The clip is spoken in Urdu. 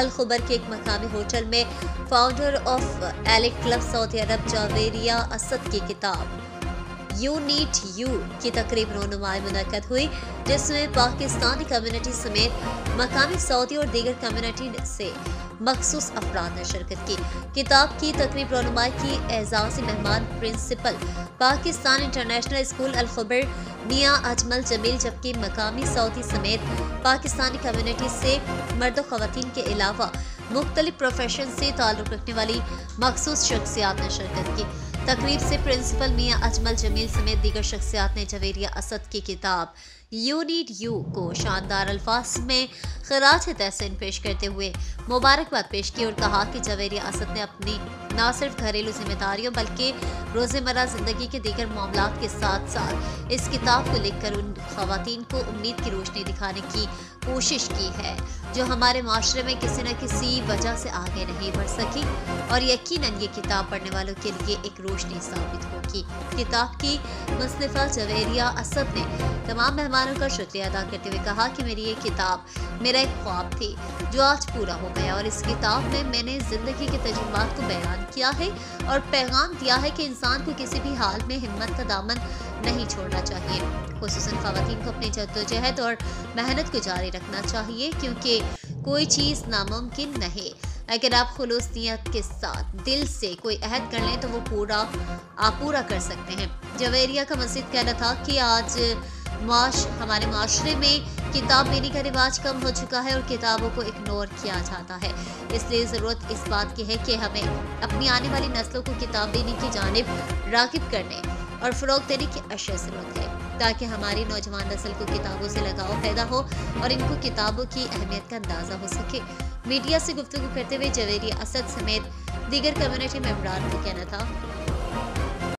الخبر کے ایک مقامی ہوٹل میں فاؤنڈر آف ایلیٹ کلب سعودی عرب جاویریہ اسد کی کتاب یو نیڈ یو کی تقریب رونمائی منعقد ہوئی، جس میں پاکستانی کمیونٹی سمیت مقامی سعودی اور دیگر کمیونٹی سے مخصوص افراد نے شرکت کی۔ کتاب کی تقریب رونمائی کی اعزازی مہمان پرنسپل پاکستان انٹرنیشنل اسکول الخبر میاں اجمل جمیل، جبکہ مقامی سعودی سمیت پاکستانی کمیونٹی سے مرد و خواتین کے علاوہ مختلف پروفیشن سے تعلق رکھنے والی مخصوص شخصیات نے شرکت کی۔ تقریب سے پرنسپل میاں اجمل جمیل سمیت دیگر شخصیات نے جاویریہ اسد کی کتاب یو نیڈ یو کو شاندار الفاظ میں خراج تحسین پیش کرتے ہوئے مبارکباد پیش کی اور کہا کہ جاویریہ اسد نے اپنی نہ صرف گھریلو ذمہ داریوں بلکہ روزمرہ زندگی کے دیگر معاملات کے ساتھ ساتھ اس کتاب کو لکھ کر ان خواتین کو امید کی روشنی دکھانے کی کوشش کی ہے جو ہمارے معاشرے میں کسی نہ کسی وجہ سے آگے نہیں بڑھ سکی، اور یقیناً یہ کتاب پڑھنے والوں کے لیے ایک روشنی ثابت ہوگی۔ کتاب کی مصنفہ جاویریہ اسد نے تمام مہمانوں کا شکریہ ادا کرتے ہوئے کہا کہ میری یہ کتاب میرا ایک خواب تھی جو آج پورا ہو گیا، اور اس کتاب میں نے زندگی کے تجربات کو بیان کیا ہے اور پیغام دیا ہے کہ انسان کو کسی بھی حال میں ہمت کا دامن نہیں چھوڑنا چاہیے، خصوصاً خواتین کو اپنی جدوجہد اور محنت کو جاری رکھنا چاہیے، کیونکہ کوئی چیز ناممکن نہیں۔ اگر آپ خلوص نیت کے ساتھ دل سے کوئی عہد کر لیں تو وہ پورا کر سکتے ہیں۔ جاویریہ کا مزید کہنا تھا کہ آج ہمارے معاشرے میں کتاب بینی کا رواج کم ہو چکا ہے اور کتابوں کو اگنور کیا جاتا ہے، اس لیے ضرورت اس بات کی ہے کہ ہمیں اپنی آنے والی نسلوں کو کتاب بینی کی جانب راغب کرنے اور فروغ دینے کی اشد ضرورت ہے، تاکہ ہماری نوجوان نسل کو کتابوں سے لگاؤ پیدا ہو اور ان کو کتابوں کی اہمیت کا اندازہ ہو سکے۔ میڈیا سے گفتگو کرتے ہوئے جاویریہ اسد سمیت دیگر کمیونٹی ممبران کا کہنا تھا